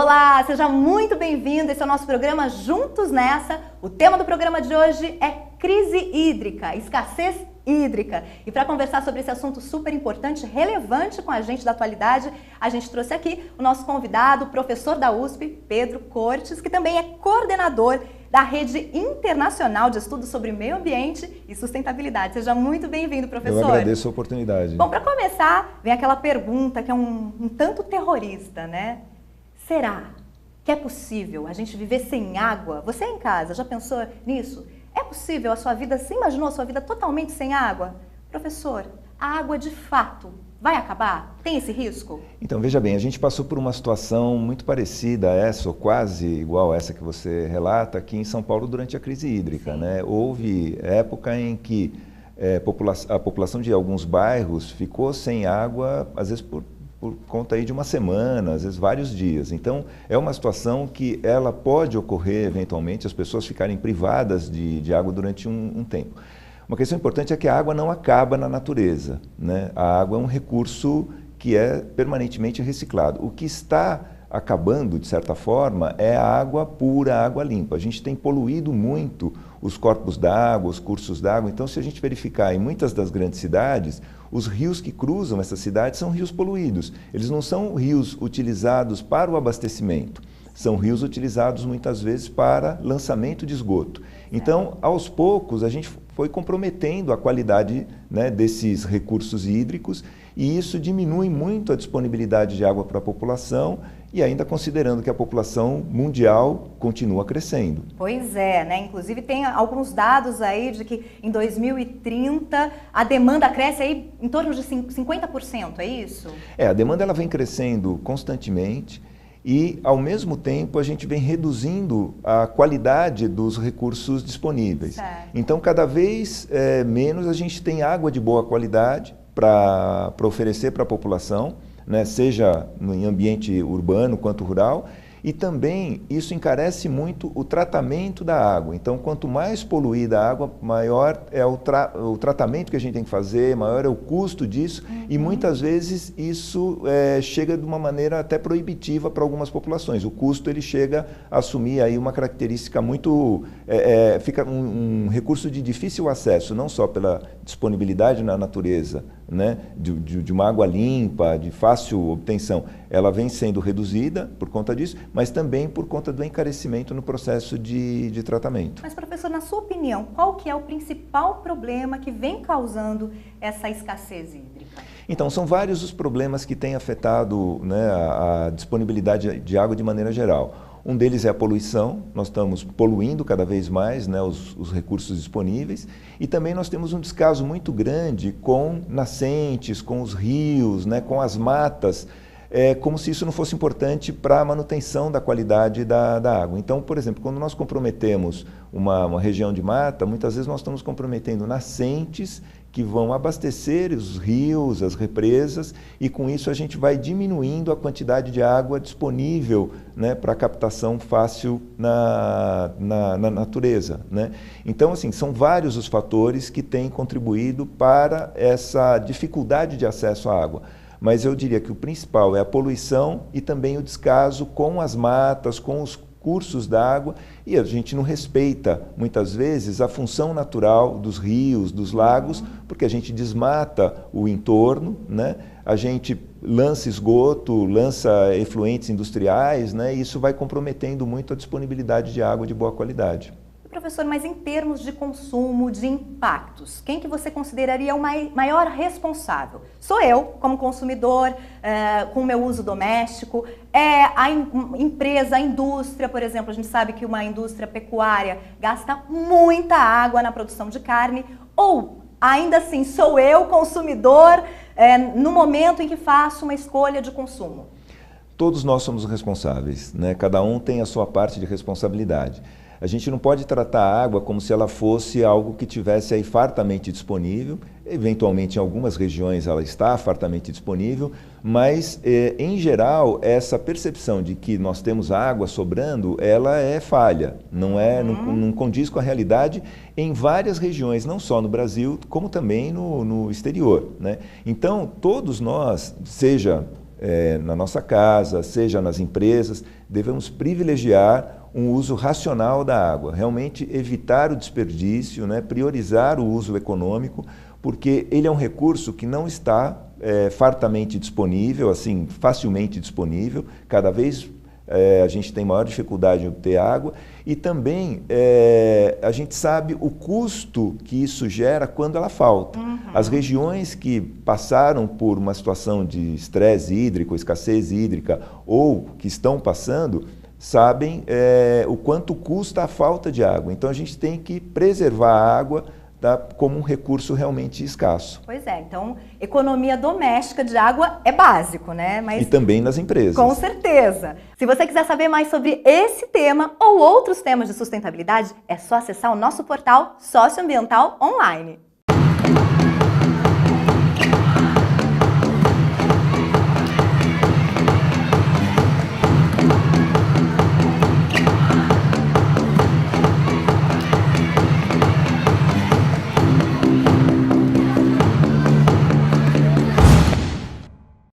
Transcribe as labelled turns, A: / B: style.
A: Olá, seja muito bem-vindo. Esse é o nosso programa Juntos Nessa. O tema do programa de hoje é crise hídrica, escassez hídrica. E para conversar sobre esse assunto super importante, relevante com a gente da atualidade, a gente trouxe aqui o nosso convidado, professor da USP, Pedro Cortes, que também é coordenador da Rede Internacional de Estudos sobre Meio Ambiente e Sustentabilidade. Seja muito bem-vindo, professor.
B: Eu agradeço a oportunidade.
A: Bom, para começar, vem aquela pergunta que é um tanto terrorista, né? Será que é possível a gente viver sem água? Você em casa já pensou nisso? É possível a sua vida, você imaginou a sua vida totalmente sem água? Professor, a água de fato vai acabar? Tem esse risco?
B: Então, veja bem, a gente passou por uma situação muito parecida a essa, ou quase igual a essa que você relata, aqui em São Paulo durante a crise hídrica, né? Houve época em que a população de alguns bairros ficou sem água, às vezes por conta aí de uma semana, às vezes vários dias. Então, é uma situação que ela pode ocorrer eventualmente, as pessoas ficarem privadas de água durante um tempo. Uma questão importante é que a água não acaba na natureza, né? A água é um recurso que é permanentemente reciclado. O que está acabando, de certa forma, é a água pura, a água limpa. A gente tem poluído muito os corpos d'água, os cursos d'água. Então, se a gente verificar em muitas das grandes cidades, os rios que cruzam essas cidades são rios poluídos. Eles não são rios utilizados para o abastecimento, são rios utilizados muitas vezes para lançamento de esgoto. Então, aos poucos, a gente foi comprometendo a qualidade, né, desses recursos hídricos e isso diminui muito a disponibilidade de água para a população e ainda considerando que a população mundial continua crescendo.
A: Pois é, né? Inclusive tem alguns dados aí de que em 2030 a demanda cresce aí em torno de 50%, é isso?
B: A demanda ela vem crescendo constantemente e, ao mesmo tempo, a gente vem reduzindo a qualidade dos recursos disponíveis.
A: Certo.
B: Então, cada vez menos a gente tem água de boa qualidade para oferecer para a população, né, seja em ambiente urbano quanto rural, e também isso encarece muito o tratamento da água. Então, quanto mais poluída a água, maior é o tratamento que a gente tem que fazer, maior é o custo disso, e muitas vezes isso chega de uma maneira até proibitiva para algumas populações. O custo ele chega a assumir aí uma característica muito... fica um recurso de difícil acesso, não só pela disponibilidade na natureza, né, de uma água limpa, de fácil obtenção, ela vem sendo reduzida por conta disso, mas também por conta do encarecimento no processo de tratamento.
A: Mas, professor, na sua opinião, qual que é o principal problema que vem causando essa escassez hídrica?
B: Então, são vários os problemas que têm afetado, né, a disponibilidade de água de maneira geral. Um deles é a poluição, nós estamos poluindo cada vez mais, né, os recursos disponíveis e também nós temos um descaso muito grande com nascentes, com os rios, né, com as matas, como se isso não fosse importante para a manutenção da qualidade da água. Então, por exemplo, quando nós comprometemos uma região de mata, muitas vezes nós estamos comprometendo nascentes que vão abastecer os rios, as represas, e com isso a gente vai diminuindo a quantidade de água disponível, né, para captação fácil na natureza, né? Então, assim, são vários os fatores que têm contribuído para essa dificuldade de acesso à água. Mas eu diria que o principal é a poluição e também o descaso com as matas, com os cursos d'água, e a gente não respeita, muitas vezes, a função natural dos rios, dos lagos, porque a gente desmata o entorno, né? A gente lança esgoto, lança efluentes industriais, né? E isso vai comprometendo muito a disponibilidade de água de boa qualidade.
A: Professor, mas em termos de consumo, de impactos, quem que você consideraria o maior responsável? Sou eu, como consumidor, com o meu uso doméstico, a empresa, a indústria, por exemplo, a gente sabe que uma indústria pecuária gasta muita água na produção de carne, ou ainda assim sou eu, consumidor, no momento em que faço uma escolha de consumo?
B: Todos nós somos responsáveis, né? Cada um tem a sua parte de responsabilidade. A gente não pode tratar a água como se ela fosse algo que tivesse aí fartamente disponível. Eventualmente, em algumas regiões ela está fartamente disponível, mas, em geral, essa percepção de que nós temos água sobrando, ela é falha, não condiz com a realidade em várias regiões, não só no Brasil, como também no exterior, né? Então, todos nós, seja na nossa casa, seja nas empresas, devemos privilegiar um uso racional da água, realmente evitar o desperdício, né, priorizar o uso econômico, porque ele é um recurso que não está fartamente disponível, assim, facilmente disponível, cada vez a gente tem maior dificuldade em obter água e também a gente sabe o custo que isso gera quando ela falta. As regiões que passaram por uma situação de estresse hídrico, escassez hídrica ou que estão passando, sabem o quanto custa a falta de água. Então a gente tem que preservar a água como um recurso realmente escasso.
A: Pois é, então economia doméstica de água é básico, né?
B: E também nas empresas.
A: Com certeza. Se você quiser saber mais sobre esse tema ou outros temas de sustentabilidade, é só acessar o nosso portal Socioambiental Online.